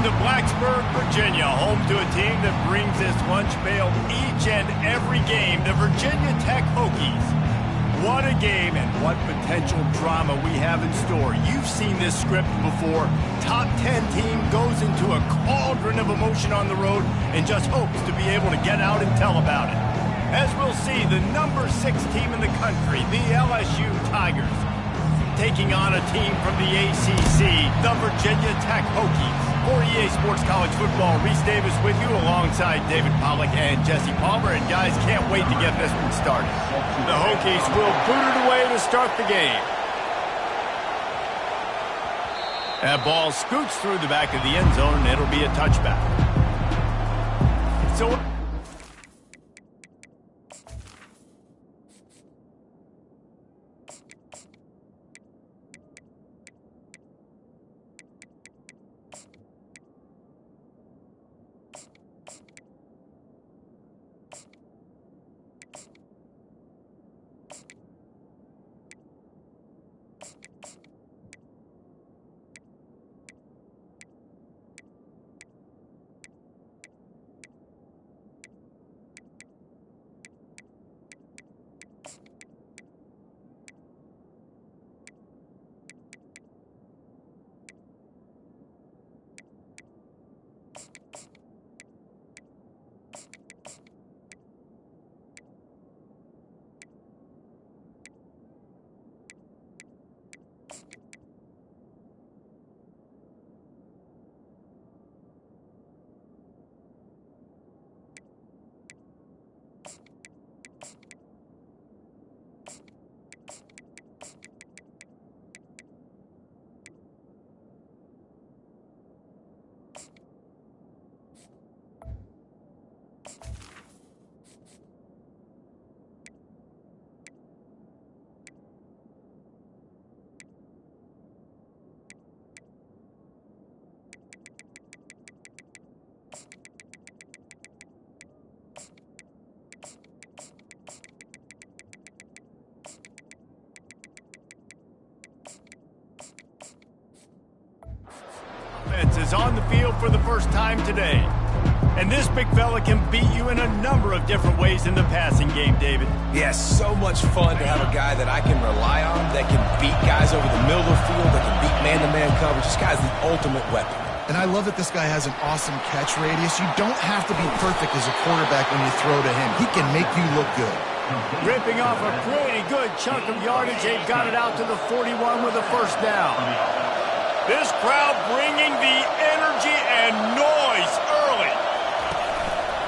to Blacksburg, Virginia, home to a team that brings this lunch pail each and every game, the Virginia Tech Hokies. What a game and what potential drama we have in store. You've seen this script before. Top 10 team goes into a cauldron of emotion on the road and just hopes to be able to get out and tell about it. As we'll see, the number 6 team in the country, the LSU Tigers, taking on a team from the ACC, the Virginia Tech Hokies. For EA Sports College Football, Reese Davis with you alongside David Pollack and Jesse Palmer. And guys, can't wait to get this one started. The Hokies will boot it away to start the game. That ball scoots through the back of the end zone, and it'll be a touchback. So is on the field for the first time today. And this big fella can beat you in a number of different ways in the passing game, David. Yes, so much fun to have a guy that I can rely on, that can beat guys over the middle of the field, that can beat man-to-man coverage. This guy's the ultimate weapon. And I love that this guy has an awesome catch radius. You don't have to be perfect as a quarterback when you throw to him. He can make you look good. Ripping off a pretty good chunk of yardage. They've got it out to the 41 with a first down. This crowd bringing the energy and noise early.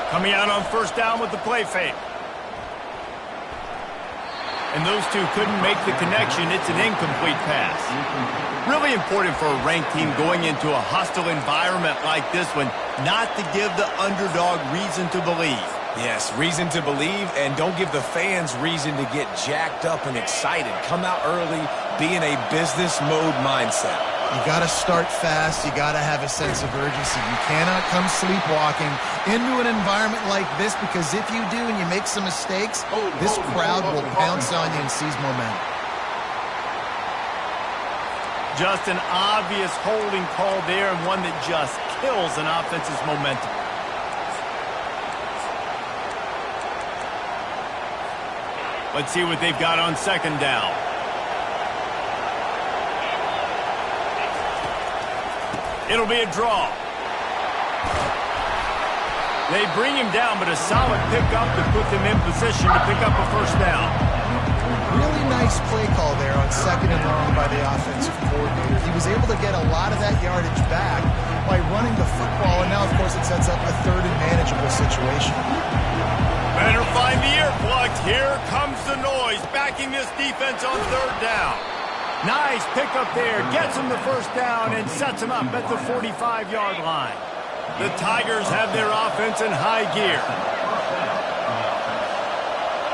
Coming out on first down with the play fake. And those two couldn't make the connection. It's an incomplete pass. Really important for a ranked team going into a hostile environment like this one, not to give the underdog reason to believe. Yes, reason to believe, and don't give the fans reason to get jacked up and excited. Come out early, be in a business mode mindset. You got to start fast. You got to have a sense of urgency. You cannot come sleepwalking into an environment like this, because if you do and you make some mistakes, this crowd will pounce on you and seize momentum. Just an obvious holding call there, and one that just kills an offense's momentum. Let's see what they've got on second down. It'll be a draw. They bring him down, but a solid pickup to put them in position to pick up a first down. Really nice play call there on second and long by the offensive coordinator. He was able to get a lot of that yardage back by running the football, and now, of course, it sets up a third and manageable situation. Better find the earplugs. Here comes the noise, backing this defense on third down. Nice pickup there, gets him the first down and sets him up at the 45-yard line. The Tigers have their offense in high gear.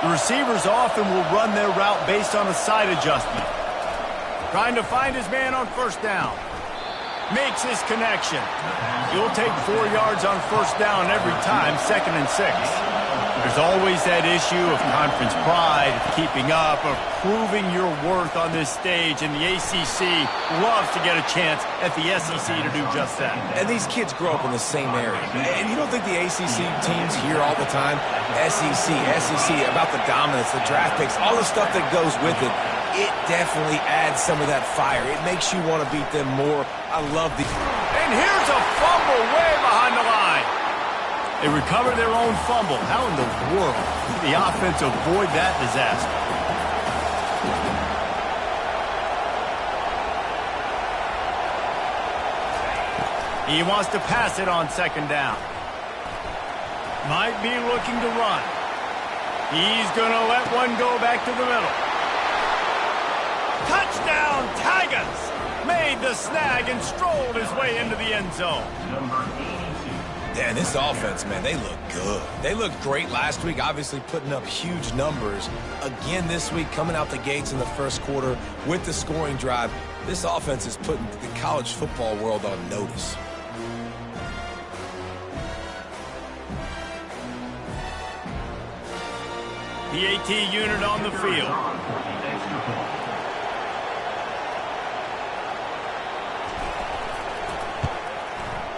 The receivers often will run their route based on a side adjustment. Trying to find his man on first down. Makes his connection. He'll take 4 yards on first down every time, 2nd and 6. There's always that issue of conference pride, of keeping up, of proving your worth on this stage, and the ACC loves to get a chance at the SEC to do just that. And these kids grow up in the same area. And you don't think the ACC teams hear all the time, SEC, about the dominance, the draft picks, all the stuff that goes with it. It definitely adds some of that fire. It makes you want to beat them more. I love the... And here's a fumble way behind the line. They recover their own fumble. How in the world did the offense avoid that disaster? He wants to pass it on second down. Might be looking to run. He's going to let one go back to the middle. Touchdown, Tigers! Made the snag and strolled his way into the end zone. Yeah, this offense, man, they look good. They looked great last week, obviously putting up huge numbers. Again this week, coming out the gates in the first quarter with the scoring drive. This offense is putting the college football world on notice. PAT unit on the field.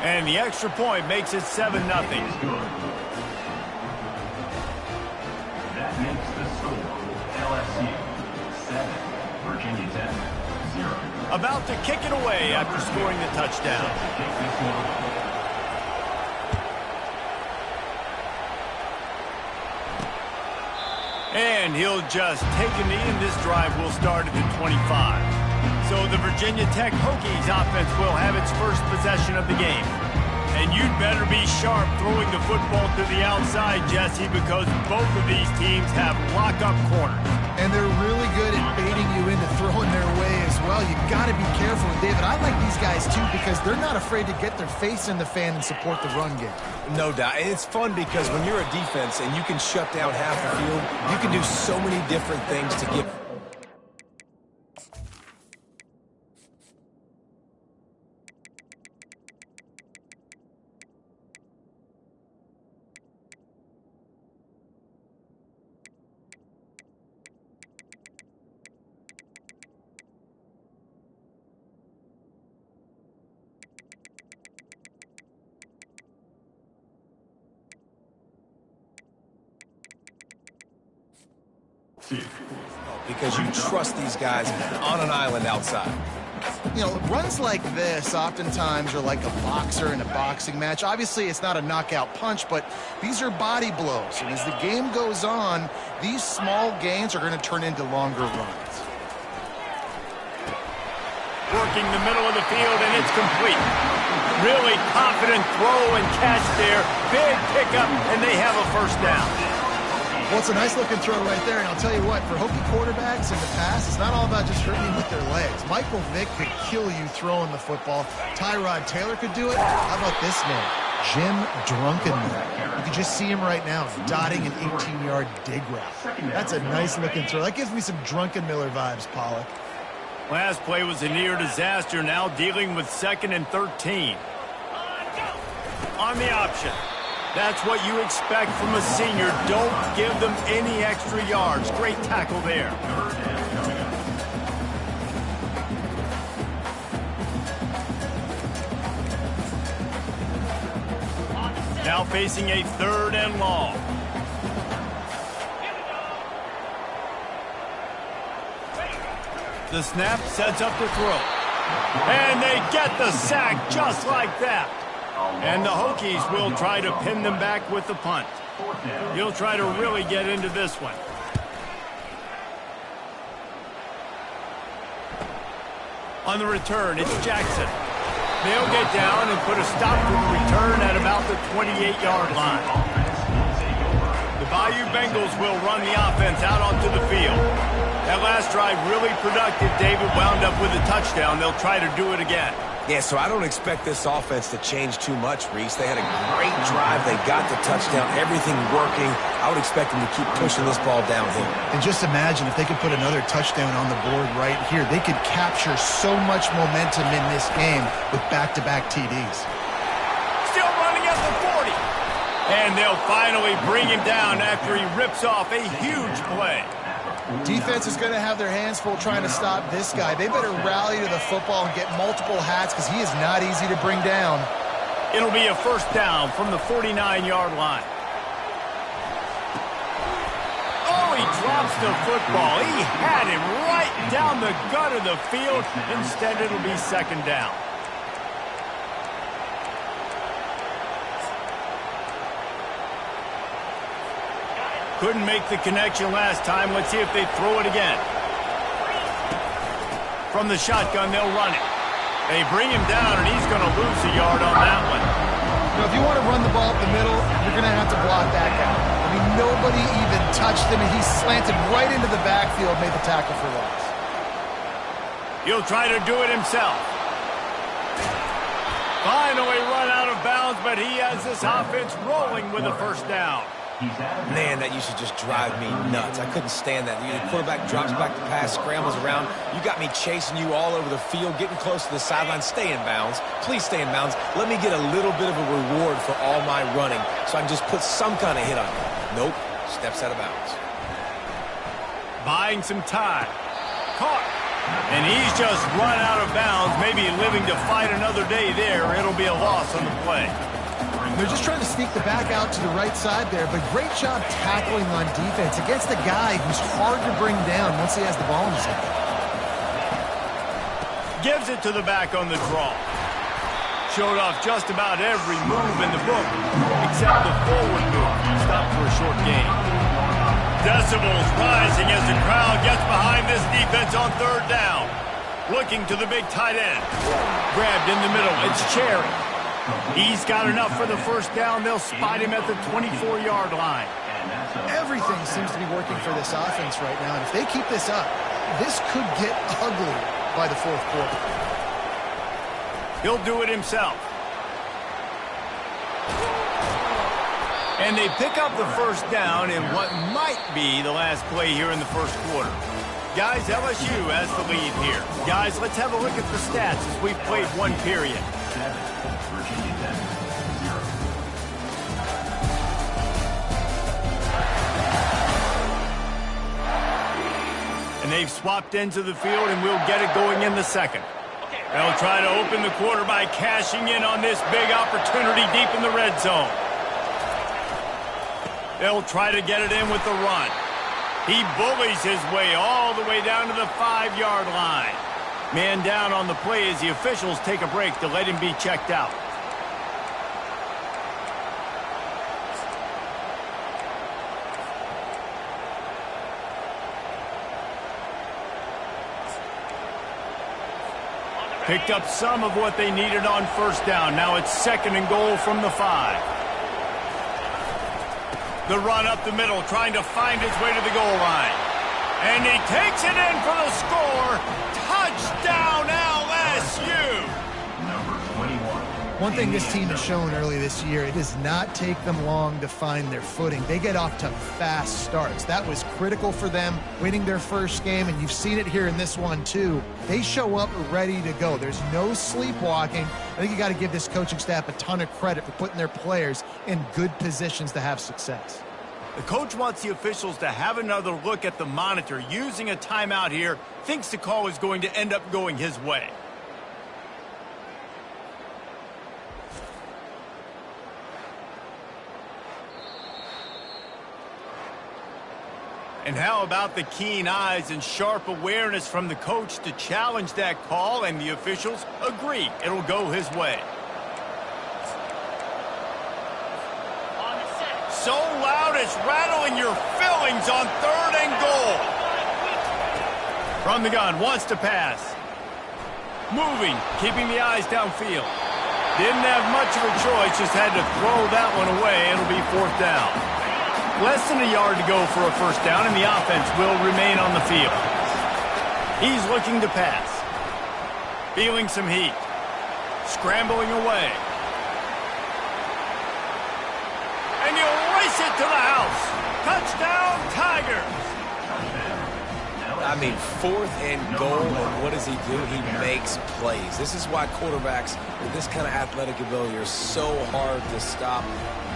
And the extra point makes it 7-0. That makes the score LSU 7, Virginia Tech 0. About to kick it away after scoring the touchdown. And he'll just take a knee, and this drive will start at the 25. So the Virginia Tech Hokies offense will have its first possession of the game. And you'd better be sharp throwing the football to the outside, Jesse, because both of these teams have lock-up corners. And they're really good at baiting you into throwing their way as well. You've got to be careful. And David, I like these guys too because they're not afraid to get their face in the fan and support the run game. No doubt. And it's fun because when you're a defense and you can shut down half the field, you can do so many different things to get... because you trust these guys on an island outside. You know, runs like this oftentimes are like a boxer in a boxing match. Obviously, it's not a knockout punch, but these are body blows. And as the game goes on, these small gains are going to turn into longer runs. Working the middle of the field, and it's complete. Really confident throw and catch there. Big pickup, and they have a first down. Well, it's a nice-looking throw right there, and I'll tell you what, for Hokie quarterbacks in the past, it's not all about just hurting you with their legs. Michael Vick could kill you throwing the football. Tyrod Taylor could do it. How about this name? Jim Drunkenmiller. You can just see him right now dotting an 18-yard dig route. That's a nice-looking throw. That gives me some Drunkenmiller vibes, Pollock. Last play was a near disaster, now dealing with 2nd and 13. On the option. That's what you expect from a senior. Don't give them any extra yards. Great tackle there. Now facing a 3rd and long. The snap sets up the throw. And they get the sack just like that. And the Hokies will try to pin them back with the punt. He'll try to really get into this one. On the return, it's Jackson. They'll get down and put a stop to the return at about the 28-yard line. The Bayou Bengals will run the offense out onto the field. That last drive really productive. David wound up with a touchdown. They'll try to do it again. Yeah, so I don't expect this offense to change too much, Reese. They had a great drive. They got the touchdown, everything working. I would expect them to keep pushing this ball downhill. And just imagine if they could put another touchdown on the board right here. They could capture so much momentum in this game with back-to-back TDs. Still running at the 40. And they'll finally bring him down after he rips off a huge play. Defense is going to have their hands full trying to stop this guy. They better rally to the football and get multiple hats because he is not easy to bring down. It'll be a first down from the 49-yard line. Oh, he drops the football. He had him right down the gut of the field. Instead, it'll be second down. Couldn't make the connection last time. Let's see if they throw it again. From the shotgun, they'll run it. They bring him down, and he's going to lose a yard on that one. You know, if you want to run the ball up the middle, you're going to have to block that guy. I mean, nobody even touched him, and he slanted right into the backfield, made the tackle for loss. He'll try to do it himself. Finally run out of bounds, but he has this offense rolling with a first down. Man, that used to just drive me nuts. I couldn't stand that. The quarterback drops back to pass, scrambles around. You got me chasing you all over the field, getting close to the sideline. Stay in bounds. Please stay in bounds. Let me get a little bit of a reward for all my running so I can just put some kind of hit on you. Nope. Steps out of bounds. Buying some time. Caught. And he's just run out of bounds, maybe living to fight another day there. It'll be a loss on the play. They're just trying to sneak the back out to the right side there, but great job tackling on defense against a guy who's hard to bring down once he has the ball in his hand. Gives it to the back on the draw. Showed off just about every move in the book, except the forward move. Stopped for a short gain. Decibels rising as the crowd gets behind this defense on third down. Looking to the big tight end. Grabbed in the middle. It's Cherry. He's got enough for the first down. They'll spot him at the 24-yard line. Everything seems to be working for this offense right now, and if they keep this up, this could get ugly by the fourth quarter. He'll do it himself. And they pick up the first down in what might be the last play here in the first quarter. Guys, LSU has the lead here. Guys, let's have a look at the stats as we've played one period. And they've swapped ends of the field, and we'll get it going in the second. They'll try to open the quarter by cashing in on this big opportunity deep in the red zone. They'll try to get it in with the run. He bullies his way all the way down to the 5-yard line. Man down on the play as the officials take a break to let him be checked out. Picked up some of what they needed on first down. Now it's second and goal from the 5. The run up the middle, trying to find his way to the goal line. And he takes it in for the score. Touchdown, LSU! Number 21. One thing this team has shown early this year, it does not take them long to find their footing. They get off to fast starts. That was critical for them winning their first game, and you've seen it here in this one too. They show up ready to go. There's no sleepwalking. I think you got to give this coaching staff a ton of credit for putting their players in good positions to have success. The coach wants the officials to have another look at the monitor. Using a timeout here, thinks the call is going to end up going his way. And how about the keen eyes and sharp awareness from the coach to challenge that call, and the officials agree it'll go his way. So loud it's rattling your fillings on third and goal. From the gun, wants to pass. Moving, keeping the eyes downfield. Didn't have much of a choice, just had to throw that one away. It'll be fourth down. Less than a yard to go for a first down, and the offense will remain on the field. He's looking to pass. Feeling some heat. Scrambling away. And you'll race it to the house. Touchdown, Tigers. I mean, 4th and goal, and what does he do? He makes plays. This is why quarterbacks with this kind of athletic ability are so hard to stop.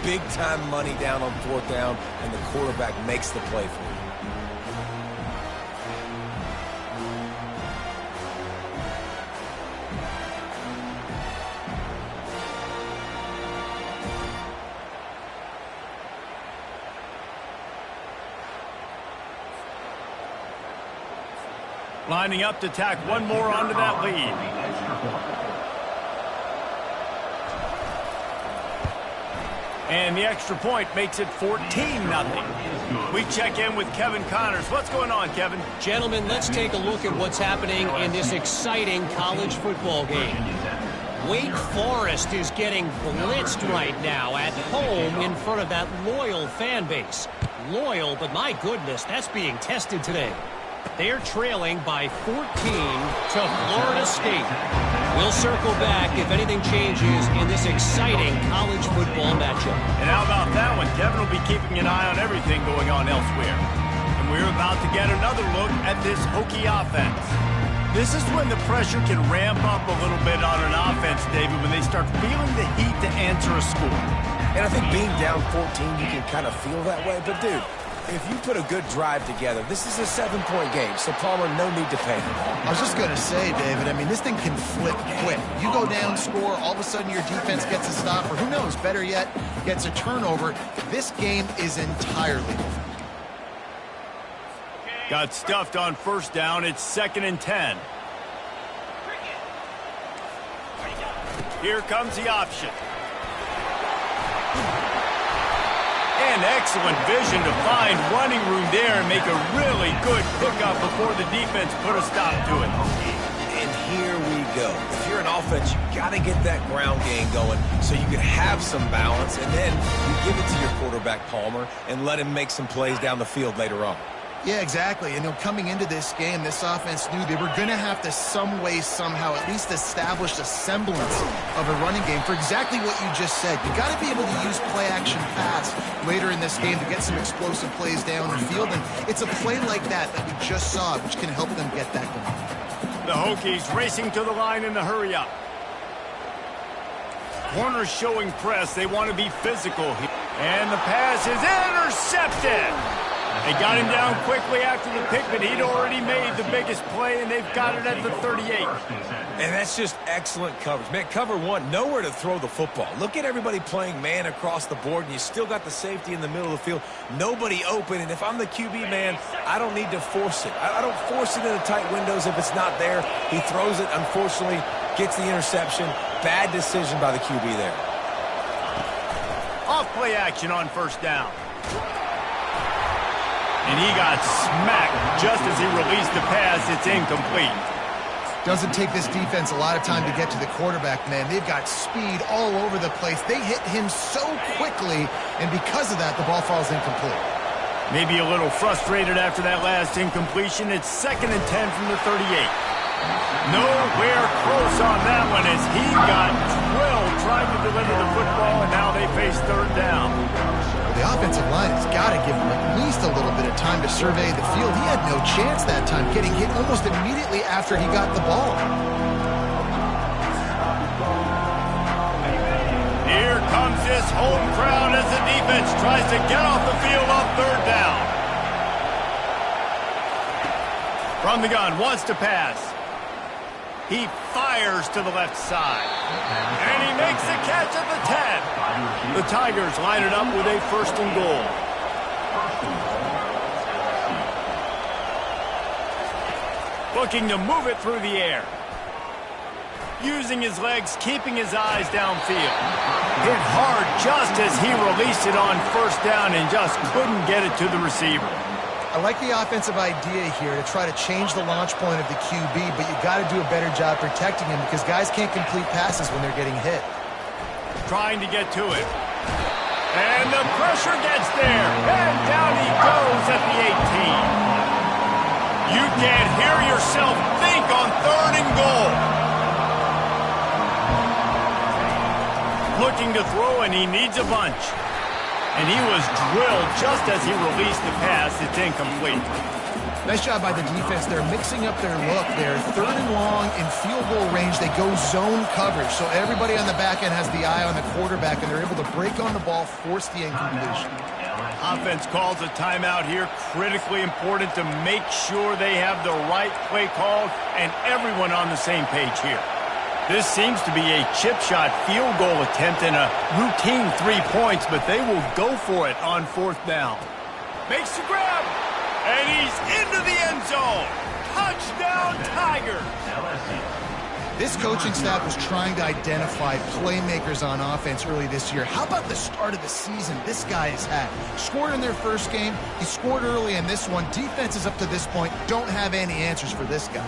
Big-time money down on 4th down, and the quarterback makes the play for you. Lining up to tack one more onto that lead. And the extra point makes it 14-0. We check in with Kevin Connors. What's going on, Kevin? Gentlemen, let's take a look at what's happening in this exciting college football game. Wake Forest is getting blitzed right now at home in front of that loyal fan base. Loyal, but my goodness, that's being tested today. They're trailing by 14 to Florida State. We'll circle back if anything changes in this exciting college football matchup. And how about that one? Kevin will be keeping an eye on everything going on elsewhere. And we're about to get another look at this Hokie offense. This is when the pressure can ramp up a little bit on an offense, David, when they start feeling the heat to answer a score. And I think being down 14, you can kind of feel that way. But, dude, if you put a good drive together, this is a 7-point game, so Palmer, no need to panic. I was just going to say, David, I mean, this thing can flip quick. You go down, score, all of a sudden your defense gets a stop, or who knows, better yet, gets a turnover. This game is entirely over. Got stuffed on 1st down. It's 2nd and 10. Here comes the option. And excellent vision to find running room there and make a really good pickup before the defense put a stop to it. And here we go. If you're an offense, you got to get that ground game going so you can have some balance, and then you give it to your quarterback, Palmer, and let him make some plays down the field later on. Yeah, exactly. And coming into this game, this offense knew they were going to have to some way, somehow, at least establish a semblance of a running game for exactly what you just said. You got to be able to use play-action pass later in this game to get some explosive plays down the field. And it's a play like that we just saw, which can help them get that going. The Hokies racing to the line in the hurry-up. Corners showing press. They want to be physical. And the pass is intercepted. They got him down quickly after the pick, but he'd already made the biggest play, and they've got it at the 38. And that's just excellent coverage. Man, cover one, nowhere to throw the football. Look at everybody playing man across the board, and you still got the safety in the middle of the field. Nobody open, and if I'm the QB, man, I don't need to force it. I don't force it into tight windows if it's not there. He throws it, unfortunately, gets the interception. Bad decision by the QB there. Off play action on 1st down. And he got smacked just as he released the pass. It's incomplete. Doesn't take this defense a lot of time to get to the quarterback, man. They've got speed all over the place. They hit him so quickly, and because of that, the ball falls incomplete. Maybe a little frustrated after that last incompletion. It's 2nd and 10 from the 38. Nowhere close on that one as he got drilled trying to deliver the football, and now they face 3rd down. The offensive line has got to give him at least a little bit of time to survey the field. He had no chance that time, getting hit almost immediately after he got the ball. Here comes this home crowd as the defense tries to get off the field on 3rd down. From the gun, wants to pass. He fires to the left side. And he makes the catch at the 10. The Tigers line it up with a 1st and goal. Looking to move it through the air. Using his legs, keeping his eyes downfield. Hit hard just as he released it on 1st down and just couldn't get it to the receiver. I like the offensive idea here to try to change the launch point of the QB, but you got to do a better job protecting him because guys can't complete passes when they're getting hit. Trying to get to it. And the pressure gets there. And down he goes at the 18. You can't hear yourself think on 3rd and goal. Looking to throw, and he needs a bunch. And he was drilled just as he released the pass. It's incomplete. Nice job by the defense. They're mixing up their look. They're 3rd and long in field goal range. They go zone coverage. So everybody on the back end has the eye on the quarterback, and they're able to break on the ball, force the incompletion. Offense calls a timeout here. Critically important to make sure they have the right play called and everyone on the same page here. This seems to be a chip shot field goal attempt and a routine 3 points, but they will go for it on 4th down. Makes the grab, and he's into the end zone. Touchdown, Tigers. This coaching staff was trying to identify playmakers on offense early this year. How about the start of the season this guy has had? Scored in their first game. He scored early in this one. Defenses up to this point don't have any answers for this guy.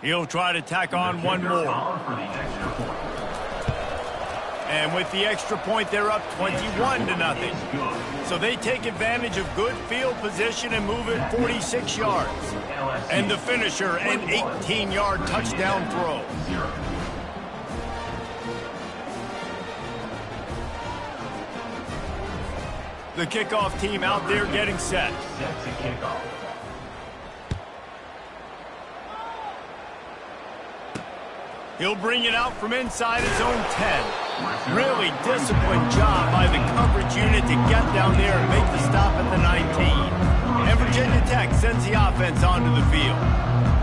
He'll try to tack on one more. And with the extra point, they're up 21-0. So they take advantage of good field position and move it 46 yards. And the finisher, an 18-yard touchdown throw. The kickoff team out there getting set. Set to kickoff. He'll bring it out from inside his own 10. Really disciplined job by the coverage unit to get down there and make the stop at the 19. And Virginia Tech sends the offense onto the field.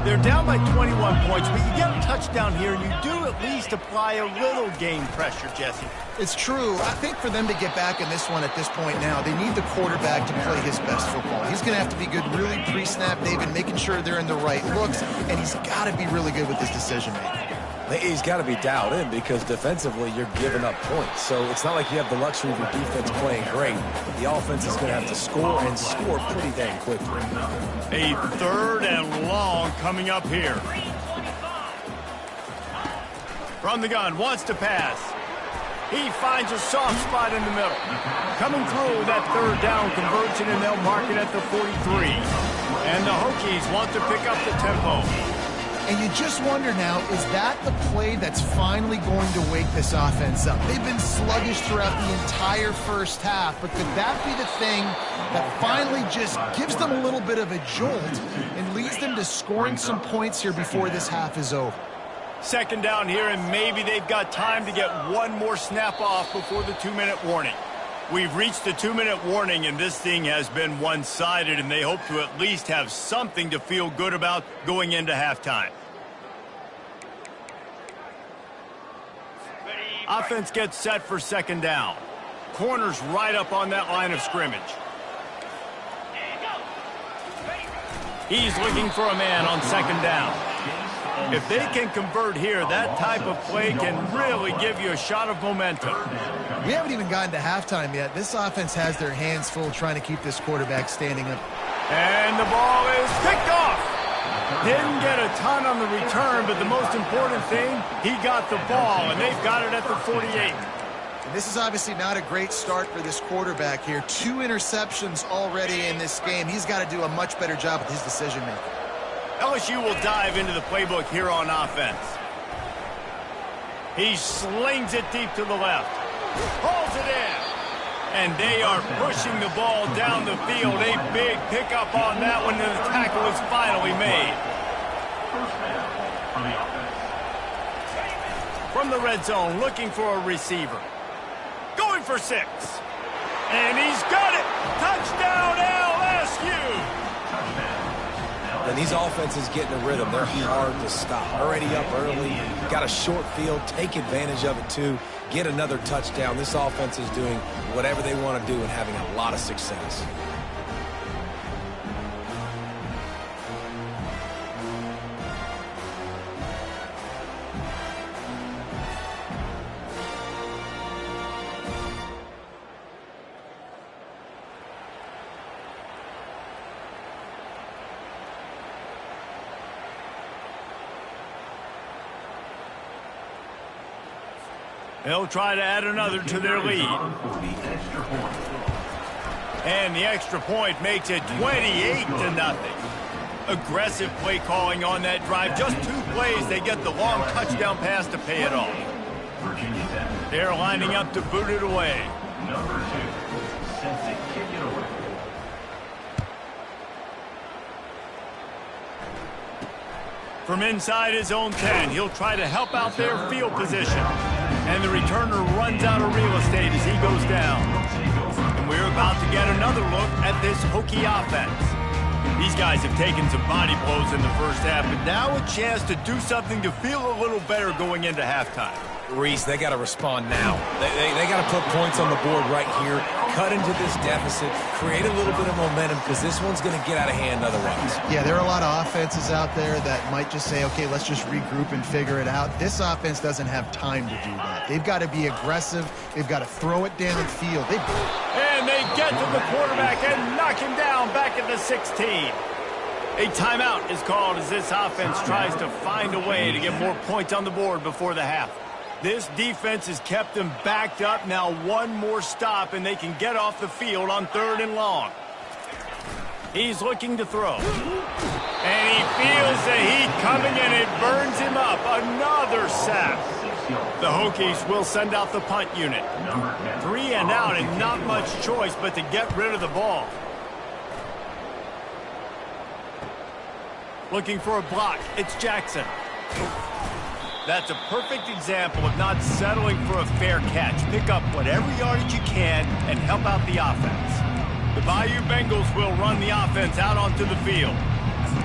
They're down by 21 points, but you get a touchdown here, and you do at least apply a little game pressure, Jesse. It's true. I think for them to get back in this one at this point now, they need the quarterback to play his best football. He's going to have to be good really pre-snap, David, making sure they're in the right looks, and he's got to be really good with his decision-making. He's got to be dialed in because defensively you're giving up points. So it's not like you have the luxury of your defense playing great. The offense is going to have to score and score pretty dang quickly. A 3rd and long coming up here. From the gun, wants to pass. He finds a soft spot in the middle. Coming through that 3rd down conversion, and they'll mark it at the 43. And the Hokies want to pick up the tempo. And you just wonder now, is that the play that's finally going to wake this offense up? They've been sluggish throughout the entire first half, but could that be the thing that finally just gives them a little bit of a jolt and leads them to scoring some points here before this half is over? 2nd down here, and maybe they've got time to get one more snap off before the 2-minute warning. We've reached the 2-minute warning, and this thing has been one-sided, and they hope to at least have something to feel good about going into halftime. Offense gets set for 2nd down. Corners right up on that line of scrimmage. He's looking for a man on 2nd down. If they can convert here, that type of play can really give you a shot of momentum. We haven't even gotten to halftime yet. This offense has their hands full trying to keep this quarterback standing up. And the ball is picked off. Didn't get a ton on the return, but the most important thing, he got the ball, and they've got it at the 48. And this is obviously not a great start for this quarterback here. 2 interceptions already in this game. He's got to do a much better job with his decision-making. LSU will dive into the playbook here on offense. He slings it deep to the left. Pulls it in. And they are pushing the ball down the field. A big pickup on that one, and the tackle is finally made. From the red zone, looking for a receiver. Going for 6. And he's got it. Touchdown, LSU. And these offenses get in a rhythm. They're hard to stop. Already up early, got a short field, take advantage of it too, get another touchdown. This offense is doing whatever they want to do and having a lot of success. They'll try to add another to their lead. And the extra point makes it 28-0. Aggressive play calling on that drive. Just 2 plays, they get the long touchdown pass to pay it off. Virginia Tech. They're lining up to boot it away. Number 2. Sets it, kick it away. From inside his own 10, he'll try to help out their field position. And the returner runs out of real estate as he goes down. And we're about to get another look at this Hokie offense. These guys have taken some body blows in the first half, but now a chance to do something to feel a little better going into halftime. Reese, they got to respond now. They got to put points on the board right here, cut into this deficit, create a little bit of momentum, because this one's going to get out of hand otherwise. Yeah, there are a lot of offenses out there that might just say, okay, let's just regroup and figure it out. This offense doesn't have time to do that. They've got to be aggressive. They've got to throw it down the field. And they get to the quarterback and knock him down back at the 16. A timeout is called as this offense tries to find a way to get more points on the board before the half. This defense has kept them backed up. Now one more stop, and they can get off the field on 3rd and long. He's looking to throw. And he feels the heat coming, and it burns him up. Another sack. The Hokies will send out the punt unit. 3 and out, and not much choice but to get rid of the ball. Looking for a block. It's Jackson. That's a perfect example of not settling for a fair catch. Pick up whatever yardage you can and help out the offense. The Bayou Bengals will run the offense out onto the field.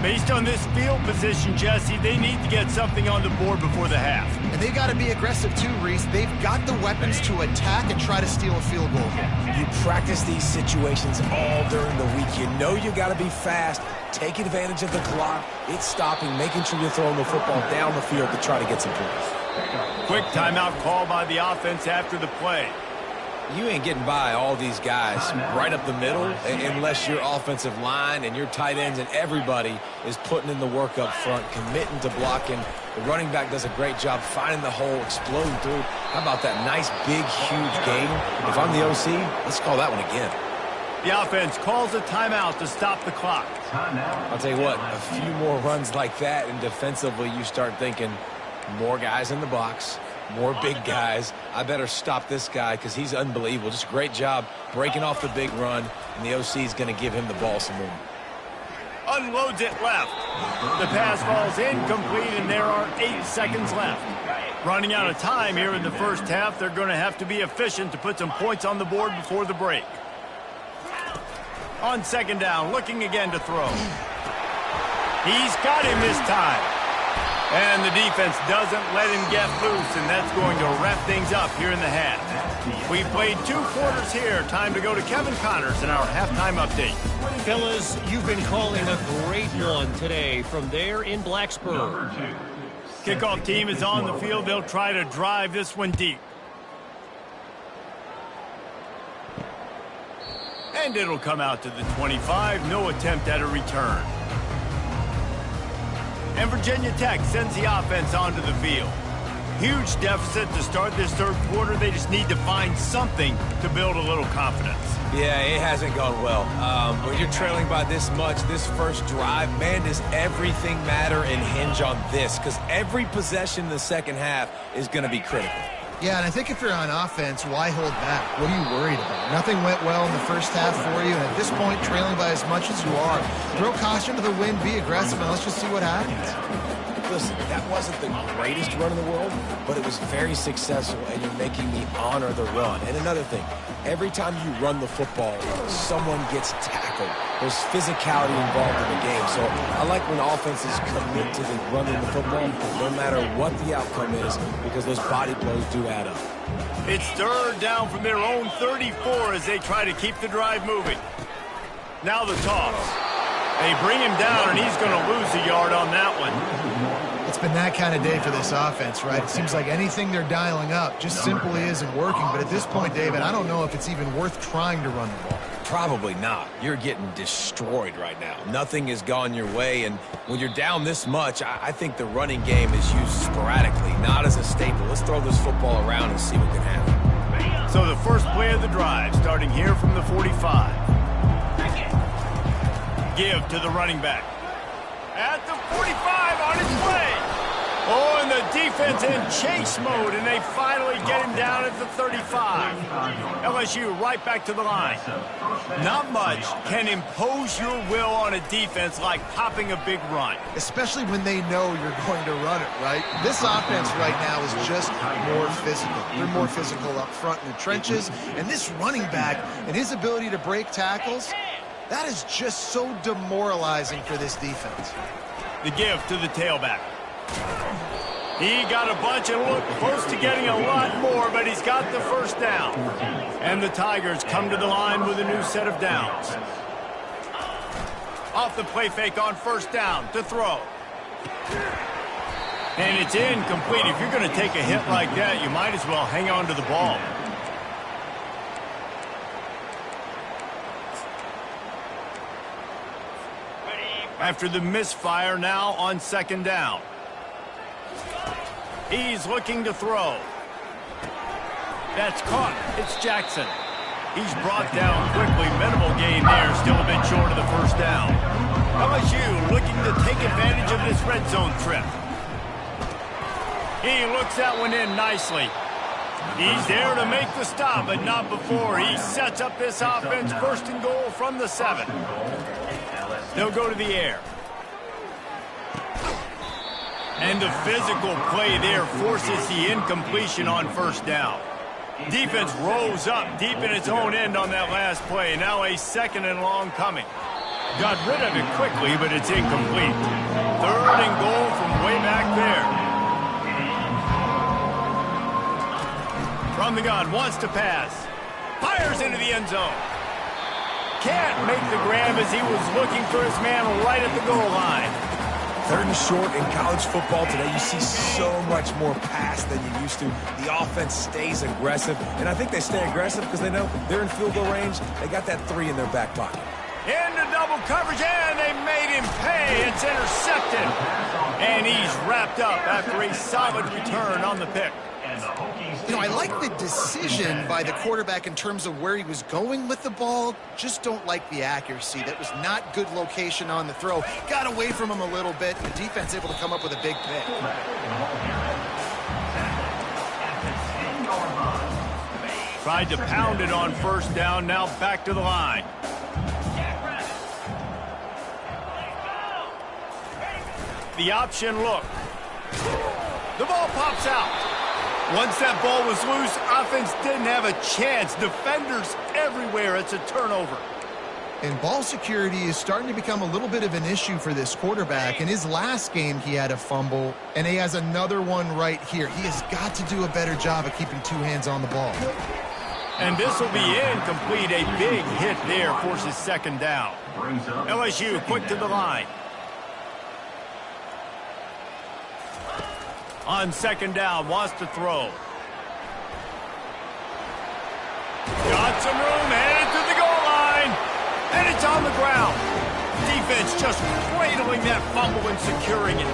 Based on this field position, Jesse, they need to get something on the board before the half. And they got to be aggressive too, Reese. They've got the weapons to attack and try to steal a field goal. You practice these situations all during the week. You know you got to be fast, take advantage of the clock. It's stopping, making sure you're throwing the football down the field to try to get some points. Quick timeout call by the offense after the play. You ain't getting by all these guys right up the middle unless your offensive line and your tight ends and everybody is putting in the work up front, committing to blocking. The running back does a great job finding the hole, exploding through. How about that nice, big, huge gain? If I'm the OC, let's call that one again. The offense calls a timeout to stop the clock. I'll tell you what, a few more runs like that, and defensively you start thinking more guys in the box, more big guys. I better stop this guy because he's unbelievable. Just a great job breaking off the big run, and the OC is going to give him the ball some more. Unloads it left. The pass falls incomplete, and there are 8 seconds left. Running out of time here in the first half, they're going to have to be efficient to put some points on the board before the break. On 2nd down, looking again to throw. He's got him this time. And the defense doesn't let him get loose, and that's going to wrap things up here in the half. We played 2 quarters here. Time to go to Kevin Connors in our halftime update. Fellas, you've been calling a great one today from there in Blacksburg. Kickoff team is on the field. They'll try to drive this one deep. And it'll come out to the 25. No attempt at a return. And Virginia Tech sends the offense onto the field. Huge deficit to start this 3rd quarter. They just need to find something to build a little confidence. Yeah, it hasn't gone well. When you're trailing by this much, this first drive, man, does everything matter and hinge on this? Because every possession in the second half is going to be critical. Yeah, and I think if you're on offense, why hold back? What are you worried about? Nothing went well in the first half for you, and at this point, trailing by as much as you are, throw caution to the wind, be aggressive, and let's just see what happens. Listen, that wasn't the greatest run in the world, but it was very successful, and you're making me honor the run. And another thing, every time you run the football, someone gets tackled. There's physicality involved in the game. So I like when offenses commit to the running the football, no matter what the outcome is, because those body blows do add up. It's 3rd down from their own 34 as they try to keep the drive moving. Now the toss. They bring him down, and he's going to lose a yard on that one. It's been that kind of day for this offense, right? It seems like anything they're dialing up just simply isn't working. But at this point, David, I don't know if it's even worth trying to run the ball. Probably not. You're getting destroyed right now. Nothing has gone your way, and when you're down this much, I think the running game is used sporadically, not as a staple. Let's throw this football around and see what can happen. So the first play of the drive, starting here from the 45. Give to the running back. At the 45 on his way. Oh, and the defense in chase mode, and they finally get him down at the 35. LSU right back to the line. Not much can impose your will on a defense like popping a big run. Especially when they know you're going to run it, right? This offense right now is just more physical. They're more physical up front in the trenches, and this running back and his ability to break tackles, that is just so demoralizing for this defense. The give to the tailback. He got a bunch and looked close to getting a lot more, but he's got the first down. And the Tigers come to the line with a new set of downs. Off the play fake on first down to throw. And it's incomplete. If you're going to take a hit like that, you might as well hang on to the ball. After the misfire, now on second down. He's looking to throw. That's caught. It's Jackson. He's brought down quickly. Minimal gain there. Still a bit short of the first down. LSU looking to take advantage of this red zone trip. He looks that one in nicely. He's there to make the stop, but not before. He sets up this offense first and goal from the 7. They'll go to the air. And the physical play there forces the incompletion on first down. Defense rolls up deep in its own end on that last play. Now a second and long coming. Got rid of it quickly, but it's incomplete. Third and goal from way back there. From the gun, wants to pass. Fires into the end zone. Can't make the grab as he was looking for his man right at the goal line. Third and short in college football today, you see so much more pass than you used to. The offense stays aggressive, and I think they stay aggressive because they know they're in field goal range. They got that 3 in their back pocket. Into double coverage, and they made him pay. It's intercepted. And he's wrapped up after a solid return on the pick. You know, I like the decision by the quarterback in terms of where he was going with the ball. Just don't like the accuracy. That was not good location on the throw. Got away from him a little bit. The defense able to come up with a big pick. Tried to pound it on first down. Now back to the line. The option look. The ball pops out. Once that ball was loose, offense didn't have a chance. Defenders everywhere. It's a turnover. And ball security is starting to become a little bit of an issue for this quarterback. In his last game, he had a fumble, and he has another one right here. He has got to do a better job of keeping 2 hands on the ball. And this will be incomplete. A big hit there forces second down. LSU quick to the line. On second down, wants to throw. Got some room, headed to the goal line. And it's on the ground. Defense just cradling that fumble and securing it.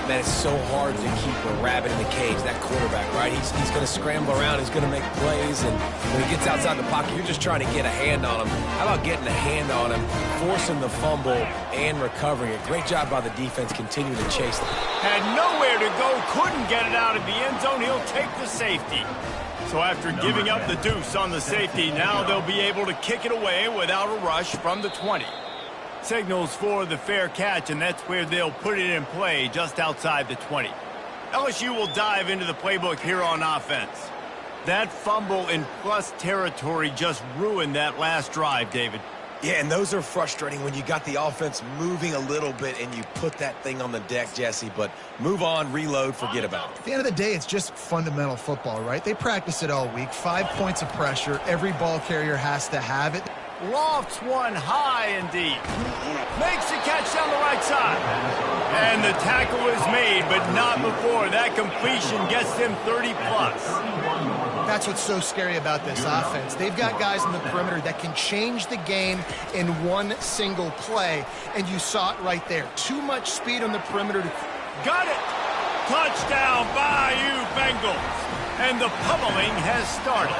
Man, it's so hard to keep a rabbit in the cage, that quarterback, right? He's going to scramble around, he's going to make plays, and when he gets outside the pocket, you're just trying to get a hand on him. How about getting a hand on him, forcing the fumble, and recovering it? Great job by the defense, continuing to chase them. Had nowhere to go, couldn't get it out of the end zone. He'll take the safety. So after giving up the deuce on the safety, now they'll be able to kick it away without a rush from the 20. Signals for the fair catch, and that's where they'll put it in play, just outside the 20. LSU will dive into the playbook here on offense. That fumble in plus territory just ruined that last drive, David. Yeah, and those are frustrating when you got the offense moving a little bit and you put that thing on the deck, Jesse. But move on, reload, forget about it. At the end of the day, it's just fundamental football, right? They practice it all week. 5 points of pressure. Every ball carrier has to have it. Lofts one high and deep. Makes the catch down the right side. And the tackle is made, but not before. That completion gets them 30+. That's what's so scary about this offense. They've got guys in the perimeter that can change the game in one single play, and you saw it right there. Too much speed on the perimeter. Got it! Touchdown, Bayou Bengals. And the pummeling has started.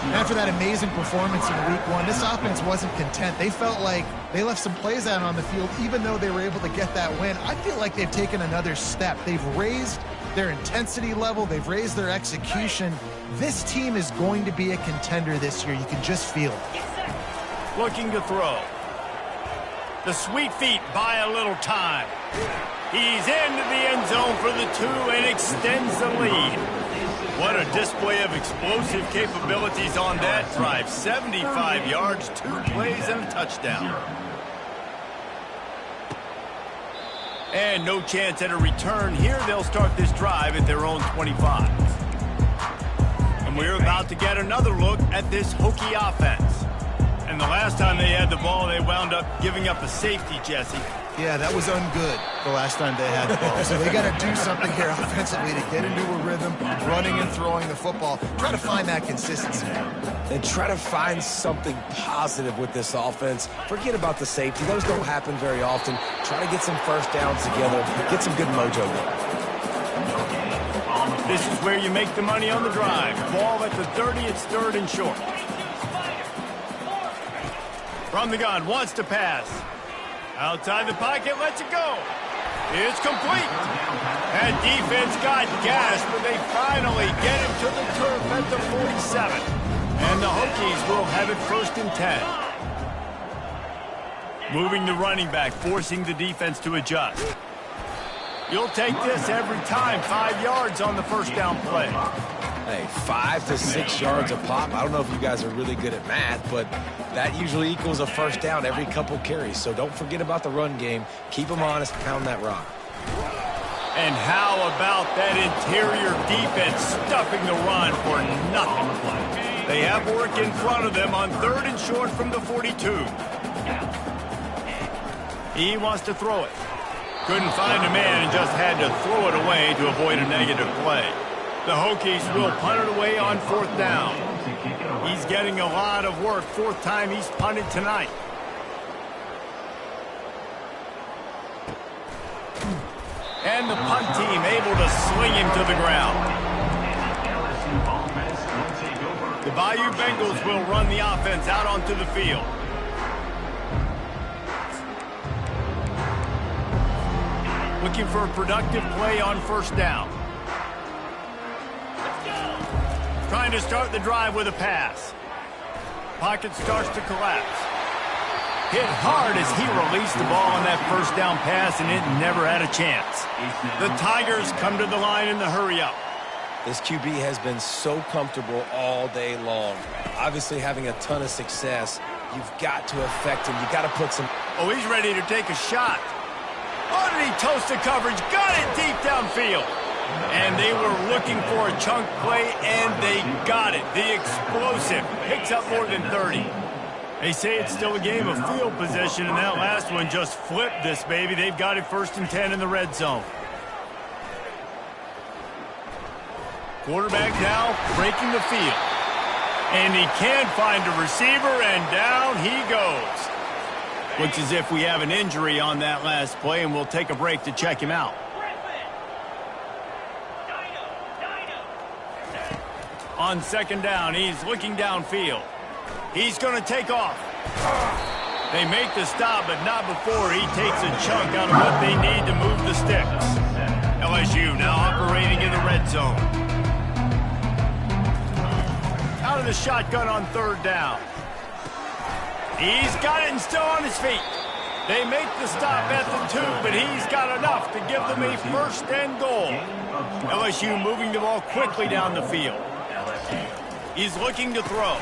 After that amazing performance in week 1, this offense wasn't content. They felt like they left some plays out on the field, even though they were able to get that win. I feel like they've taken another step. They've raised their intensity level. They've raised their execution. This team is going to be a contender this year. You can just feel it. Looking to throw. The sweet feet buy a little time. He's into the end zone for the 2 and extends the lead. What a display of explosive capabilities on that drive. 75 yards, 2 plays, and a touchdown. And no chance at a return here. They'll start this drive at their own 25. And we're about to get another look at this Hokie offense. And the last time they had the ball, they wound up giving up a safety, Jesse. Yeah, that was ungood the last time they had the ball. So they got to do something here offensively to get into a rhythm, running and throwing the football. Try to find that consistency. And try to find something positive with this offense. Forget about the safety. Those don't happen very often. Try to get some first downs together. Get some good mojo there. This is where you make the money on the drive. Ball at the 30, it's 3rd and short. From the gun, wants to pass. Outside the pocket, lets it go. It's complete. That defense got gashed, but they finally get him to the turf at the 47. And the Hokies will have it 1st and 10. Moving the running back, forcing the defense to adjust. You'll take this every time. 5 yards on the first down play. Hey, 5 to 6 yards a pop. I don't know if you guys are really good at math, but that usually equals a first down every couple carries. So don't forget about the run game. Keep them honest, pound that rock. And how about that interior defense stuffing the run for nothing? They have work in front of them on 3rd and short from the 42. He wants to throw it. Couldn't find a man and just had to throw it away to avoid a negative play. The Hokies will punt it away on 4th down. He's getting a lot of work. 4th time he's punted tonight. And the punt team able to sling him to the ground. The Bayou Bengals will run the offense out onto the field. Looking for a productive play on 1st down. Trying to start the drive with a pass. Pocket starts to collapse. Hit hard as he released the ball on that 1st down pass, and it never had a chance. The Tigers come to the line in the hurry-up. This QB has been so comfortable all day long. Obviously having a ton of success. You've got to affect him. You've got to put some... Oh, he's ready to take a shot. Oh, did he toast the coverage? Got it deep downfield. And they were looking for a chunk play, and they got it. The explosive picks up more than 30. They say it's still a game of field position, and that last one just flipped this baby. They've got it 1st and 10 in the red zone. Quarterback now breaking the field. And he can't find a receiver, and down he goes. Looks as if we have an injury on that last play, and we'll take a break to check him out. On 2nd down, he's looking downfield. He's going to take off. They make the stop, but not before he takes a chunk out of what they need to move the sticks. LSU now operating in the red zone. Out of the shotgun on 3rd down. He's got it and still on his feet. They make the stop at the 2, but he's got enough to give them a 1st and goal. LSU moving the ball quickly down the field. He's looking to throw.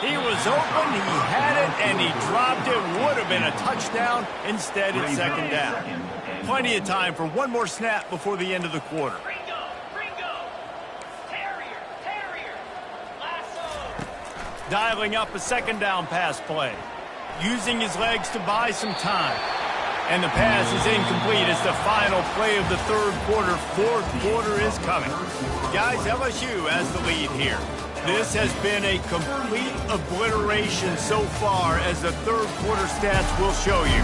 He was open, he had it, and he dropped it. Would have been a touchdown. Instead, it's 2nd down. Plenty of time for one more snap before the end of the quarter. Dialing up a 2nd down pass play. Using his legs to buy some time. And the pass is incomplete. It's the final play of the 3rd quarter. 4th quarter is coming. Guys, LSU has the lead here. This has been a complete obliteration so far, as the 3rd quarter stats will show you.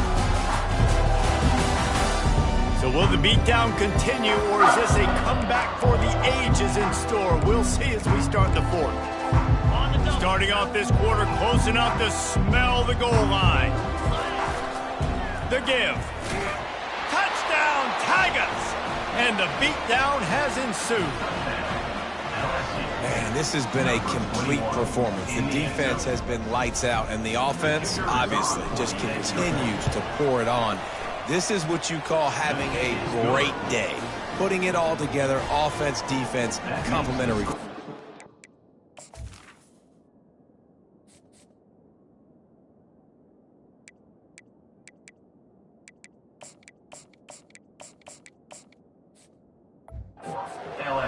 So will the beatdown continue, or is this a comeback for the ages in store? We'll see as we start the 4th. Starting off this quarter close enough to smell the goal line. The give. Touchdown, Tigers! And the beatdown has ensued. Man, this has been a complete performance. The defense has been lights out, and the offense, obviously, just continues to pour it on. This is what you call having a great day. Putting it all together, offense, defense, complementary.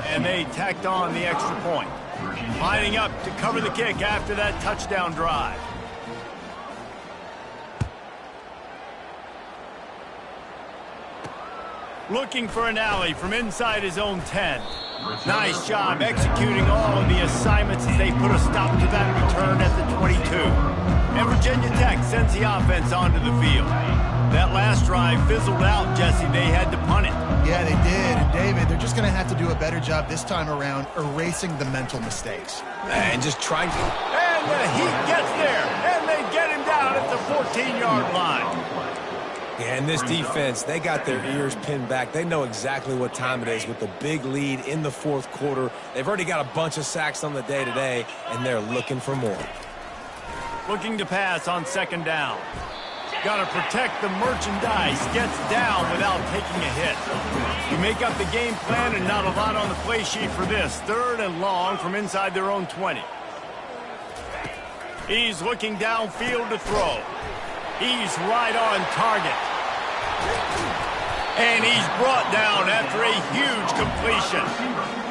And they tacked on the extra point. Lining up to cover the kick after that touchdown drive. Looking for an alley from inside his own 10. Nice job executing all of the assignments as they put a stop to that return at the 22. And Virginia Tech sends the offense onto the field. That last drive fizzled out, Jesse. They had to punt it. Yeah, they did. And David, they're just going to have to do a better job this time around erasing the mental mistakes. And just trying to... And the Heat gets there. And they get him down at the 14-yard line. Yeah, and this defense, they got their ears pinned back. They know exactly what time it is with the big lead in the fourth quarter. They've already got a bunch of sacks on the day today, and they're looking for more. Looking to pass on second down. Got to protect the merchandise. Gets down without taking a hit. You make up the game plan and not a lot on the play sheet for this. Third and long from inside their own 20. He's looking downfield to throw. He's right on target. And he's brought down after a huge completion.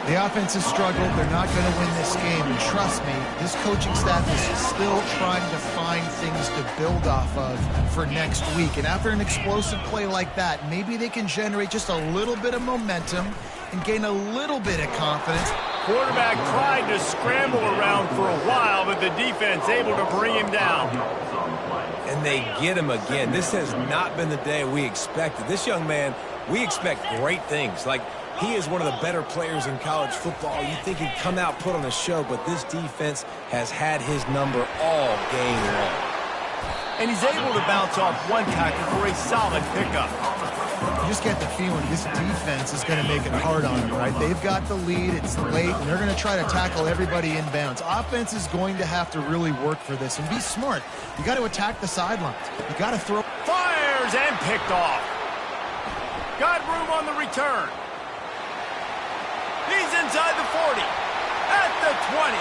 The offense has struggled. They're not going to win this game. And trust me, this coaching staff is still trying to find things to build off of for next week. And after an explosive play like that, maybe they can generate just a little bit of momentum and gain a little bit of confidence. Quarterback tried to scramble around for a while, but the defense able to bring him down. And they get him again. This has not been the day we expected. This young man, we expect great things. Like, he is one of the better players in college football. You think he'd come out, put on a show, but this defense has had his number all game long. And he's able to bounce off one tackle for a solid pickup. You just get the feeling this defense is going to make it hard on them, right? They've got the lead, it's late, and they're going to try to tackle everybody inbounds. Offense is going to have to really work for this and be smart. You got to attack the sidelines. You got to throw. Fires and picked off. Got room on the return. He's inside the 40. At the 20.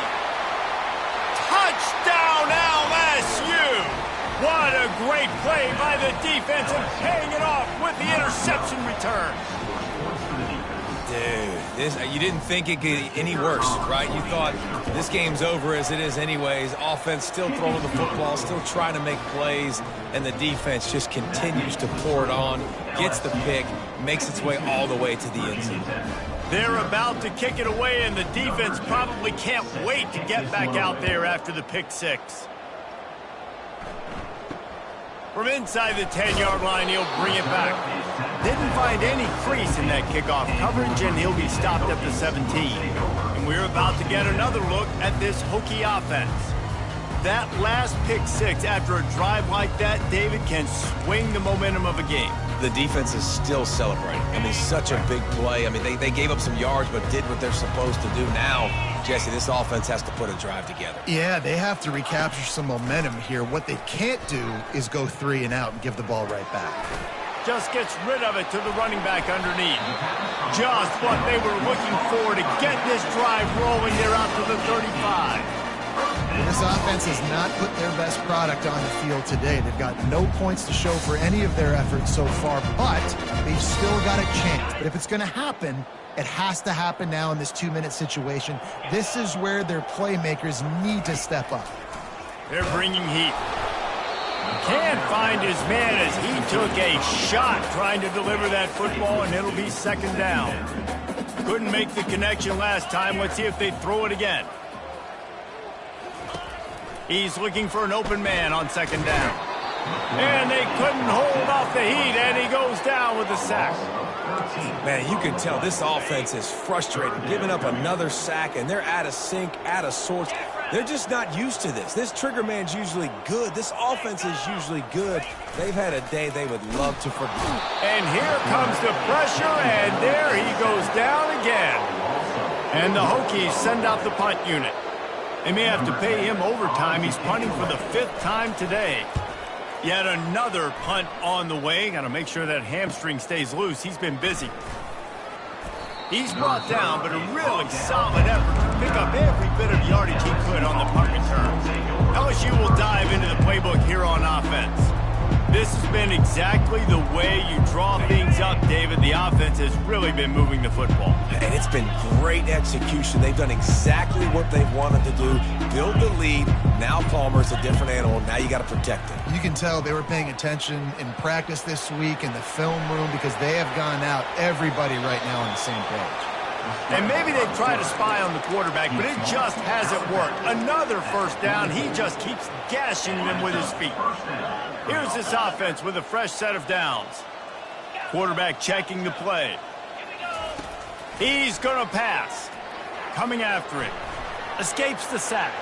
Touchdown LSU! What a great play by the defense and paying it off with the interception return. Dude, you didn't think it could get any worse, right? You thought this game's over as it is anyways. Offense still throwing the football, still trying to make plays, and the defense just continues to pour it on, gets the pick, makes its way all the way to the end zone. They're about to kick it away, and the defense probably can't wait to get back out there after the pick six. From inside the 10-yard line, he'll bring it back. Didn't find any crease in that kickoff coverage, and he'll be stopped at the 17. And we're about to get another look at this Hokie offense. That last pick six after a drive like that, David, can swing the momentum of a game. The defense is still celebrating. I mean, such a big play. I mean, they gave up some yards but did what they're supposed to do. Now, Jesse, this offense has to put a drive together. Yeah, they have to recapture some momentum here. What they can't do is go 3 and out and give the ball right back. Just gets rid of it to the running back underneath. Just what they were looking for to get this drive rolling there out to the 35. This offense has not put their best product on the field today. They've got no points to show for any of their efforts so far, but they've still got a chance. But if it's going to happen, it has to happen now in this 2-minute situation. This is where their playmakers need to step up. They're bringing heat. Can't find his man as he took a shot trying to deliver that football, and it'll be second down. Couldn't make the connection last time. Let's see if they throw it again. He's looking for an open man on second down. And they couldn't hold off the heat, and he goes down with a sack. Man, you can tell this offense is frustrated, giving up another sack, and they're out of sync, out of sorts. They're just not used to this. This trigger man's usually good. This offense is usually good. They've had a day they would love to forget. And here comes the pressure, and there he goes down again. And the Hokies send out the punt unit. They may have to pay him overtime. He's punting for the 5th time today. Yet another punt on the way. Got to make sure that hamstring stays loose. He's been busy. He's brought down, but a really solid effort to pick up every bit of yardage he could on the punt return. LSU will dive into the playbook here on offense. This has been exactly the way you draw things up, David. The offense has really been moving the football. And it's been great execution. They've done exactly what they've wanted to do. Build the lead. Now Palmer's a different animal. Now you got to protect him. You can tell they were paying attention in practice this week in the film room because they have gone out, everybody right now on the same page. And maybe they try to spy on the quarterback, but it just hasn't worked. Another first down. He just keeps gashing them with his feet. Here's this offense with a fresh set of downs. Quarterback checking the play. He's going to pass. Coming after it. Escapes the sack.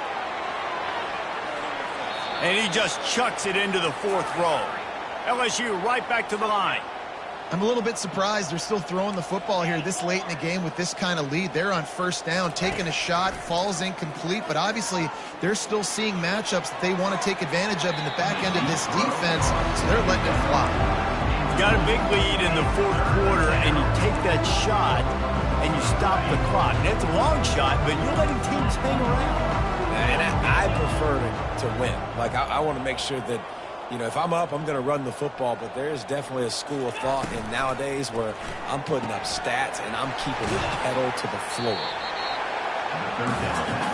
And he just chucks it into the 4th row. LSU right back to the line. I'm a little bit surprised they're still throwing the football here this late in the game with this kind of lead. They're on first down, taking a shot, falls incomplete, but obviously they're still seeing matchups that they want to take advantage of in the back end of this defense, so they're letting it fly. You got a big lead in the 4th quarter, and you take that shot, and you stop the clock. And it's a long shot, but you're letting teams hang around. And I prefer to win. Like, I want to make sure that, you know, if I'm up, I'm going to run the football, but there is definitely a school of thought in nowadays where I'm putting up stats and I'm keeping the pedal to the floor.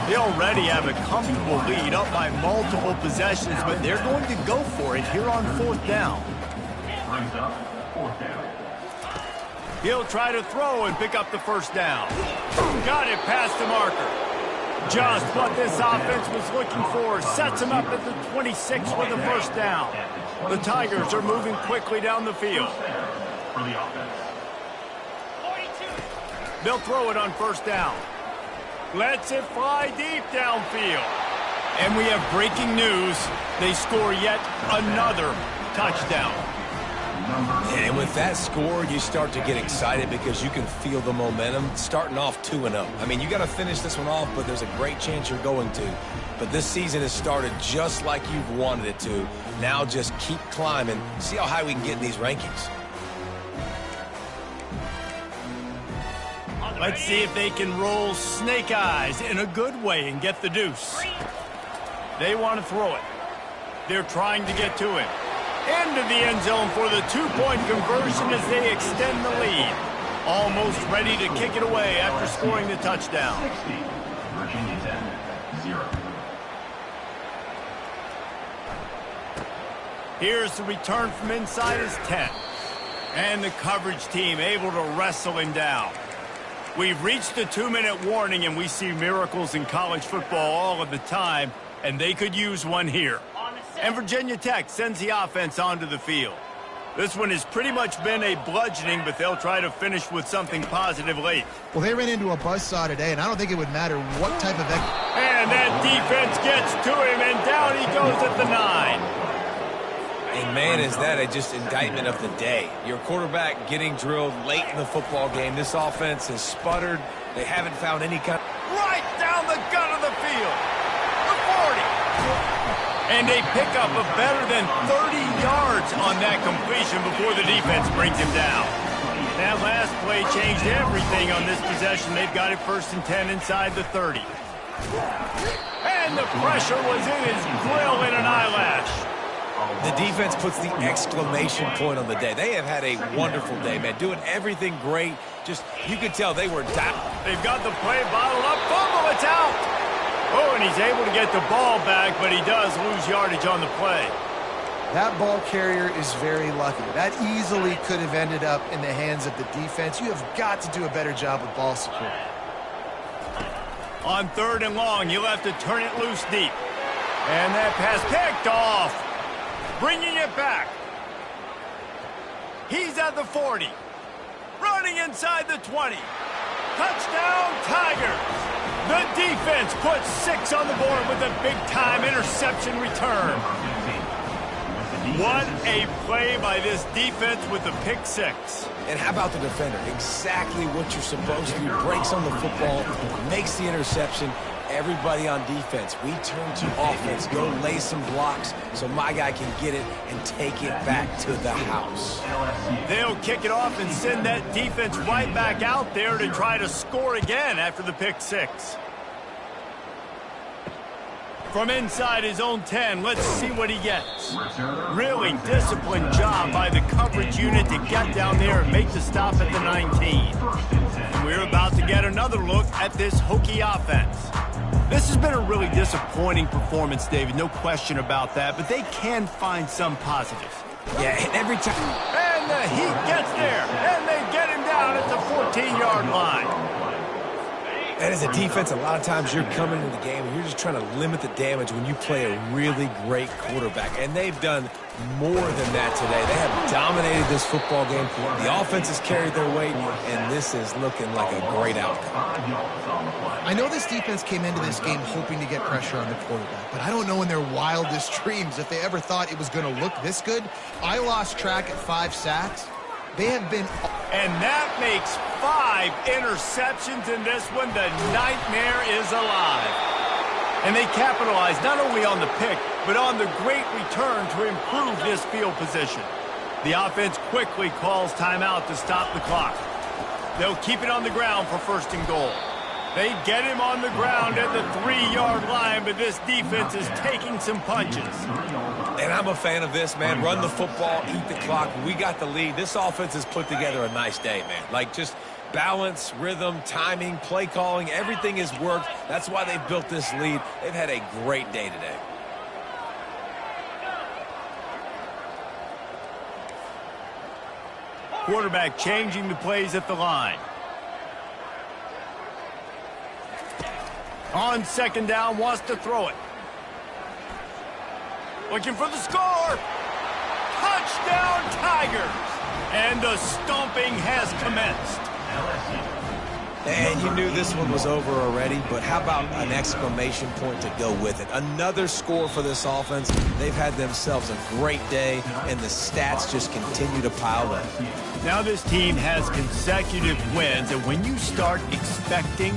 They already have a comfortable lead up by multiple possessions, but they're going to go for it here on 4th down. Brings up 4th down. He'll try to throw and pick up the first down. Got it past the marker. Just what this offense was looking for. Sets him up at the 26 with the first down. The Tigers are moving quickly down the field. For the offense. They'll throw it on first down. Lets it fly deep downfield. And we have breaking news. They score yet another touchdown. And with that score, you start to get excited because you can feel the momentum starting off 2-0. I mean, you got to finish this one off, but there's a great chance you're going to. But this season has started just like you've wanted it to. Now just keep climbing. See how high we can get in these rankings. Let's see if they can roll snake eyes in a good way and get the deuce. They want to throw it. They're trying to get to him. Into the end zone for the 2-point conversion as they extend the lead. Almost ready to kick it away after scoring the touchdown. 60. Virginia 10-0. Here's the return from inside his 10. And the coverage team able to wrestle him down. We've reached the 2-minute warning, and we see miracles in college football all of the time, and they could use one here. And Virginia Tech sends the offense onto the field. This one has pretty much been a bludgeoning, but they'll try to finish with something positive late. Well, they ran into a buzzsaw today, and I don't think it would matter what type of... And that defense gets to him, and down he goes at the 9. And man, is that a just indictment of the day. Your quarterback getting drilled late in the football game. This offense has sputtered. They haven't found any kind... Right down the gut of the field. The 40. And a pickup of better than 30 yards on that completion before the defense brings him down. That last play changed everything on this possession. They've got it 1st and 10 inside the 30. And the pressure was in his grill in an eyelash. The defense puts the exclamation point on the day. They have had a wonderful day, man. Doing everything great. Just, you could tell they were down. They've got the play bottled up. Fumble, it's out. Oh, and he's able to get the ball back, but he does lose yardage on the play. That ball carrier is very lucky. That easily could have ended up in the hands of the defense. You have got to do a better job with ball security. On 3rd and long, you'll have to turn it loose deep. And that pass picked off. Bringing it back. He's at the 40. Running inside the 20. Touchdown, Tigers. The defense puts 6 on the board with a big-time interception return. What a play by this defense with the pick 6. And how about the defender? Exactly what you're supposed to do. Breaks on the football, makes the interception. Everybody on defense, we turn to offense. Go lay some blocks so my guy can get it and take it back to the house. They'll kick it off and send that defense right back out there to try to score again after the pick 6. From inside his own 10, let's see what he gets. Really disciplined job by the coverage unit to get down there and make the stop at the 19. And we're about to get another look at this Hokie offense. This has been a really disappointing performance, David, no question about that, but they can find some positives. Yeah, and every time. And the Heat gets there, and they get him down at the 14-yard line. And as a defense, a lot of times you're coming into the game and you're just trying to limit the damage when you play a really great quarterback. And they've done more than that today. They have dominated this football game. The offense has carried their weight, and this is looking like a great outcome. I know this defense came into this game hoping to get pressure on the quarterback, but I don't know in their wildest dreams if they ever thought it was going to look this good. I lost track at 5 sacks. They have been... And that makes 5 interceptions in this one. The nightmare is alive. And they capitalize not only on the pick, but on the great return to improve this field position. The offense quickly calls timeout to stop the clock. They'll keep it on the ground for 1st and goal. They get him on the ground at the 3-yard line, but this defense is taking some punches. And I'm a fan of this, man. Run the football, eat the clock. We got the lead. This offense has put together a nice day, man. Like, just balance, rhythm, timing, play calling, everything has worked. That's why they've built this lead. They've had a great day today. Quarterback changing the plays at the line. On 2nd down, wants to throw it. Looking for the score. Touchdown, Tigers. And the stomping has commenced. And you knew this one was over already, but how about an exclamation point to go with it? Another score for this offense. They've had themselves a great day, and the stats just continue to pile up. Now this team has consecutive wins, and when you start expecting